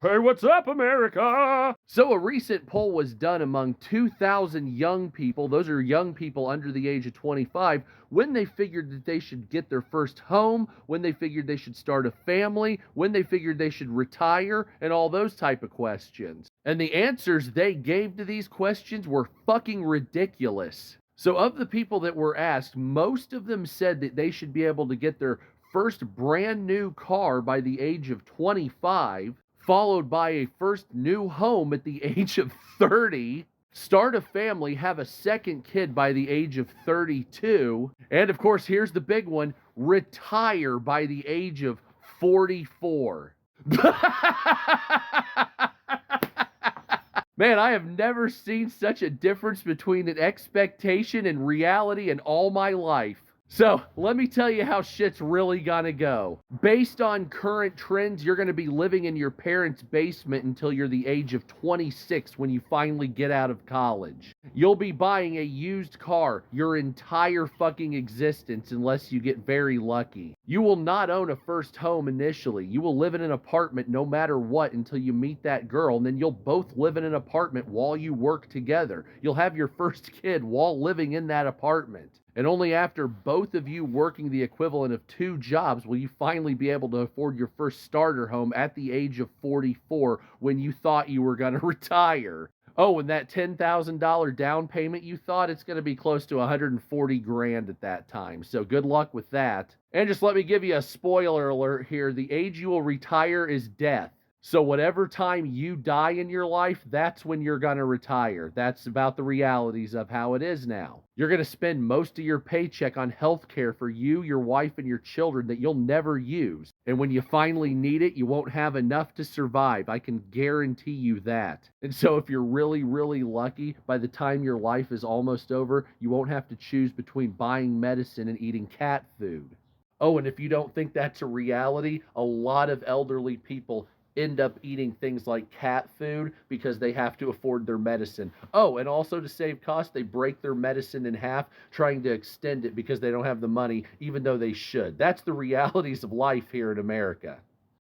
Hey, what's up, America? So, a recent poll was done among 2,000 young people. Those are young people under the age of 25, when they figured that they should get their first home, when they figured they should start a family, when they figured they should retire, and all those type of questions. And the answers they gave to these questions were fucking ridiculous. So, of the people that were asked, most of them said that they should be able to get their first brand new car by the age of 25, followed by a first new home at the age of 30, start a family, have a second kid by the age of 32, and of course, here's the big one, retire by the age of 44. Man, I have never seen such a difference between an expectation and reality in all my life. So, let me tell you how shit's really gonna go. Based on current trends, you're gonna be living in your parents' basement until you're the age of 26 when you finally get out of college. You'll be buying a used car your entire fucking existence unless you get very lucky. You will not own a first home initially. You will live in an apartment no matter what until you meet that girl, and then you'll both live in an apartment while you work together. You'll have your first kid while living in that apartment. And only after both of you working the equivalent of 2 jobs will you finally be able to afford your first starter home at the age of 44 when you thought you were going to retire. Oh, and that $10,000 down payment, you thought it's going to be close to 140 grand at that time. So good luck with that. And just let me give you a spoiler alert here. The age you will retire is death. So whatever time you die in your life, that's when you're going to retire. That's about the realities of how it is now. You're going to spend most of your paycheck on health care for you, your wife, and your children that you'll never use. And when you finally need it, you won't have enough to survive. I can guarantee you that. And so if you're really, really lucky, by the time your life is almost over, you won't have to choose between buying medicine and eating cat food. Oh, and if you don't think that's a reality, a lot of elderly people end up eating things like cat food because they have to afford their medicine. Oh, and also to save costs, they break their medicine in half trying to extend it because they don't have the money, even though they should. That's the realities of life here in America.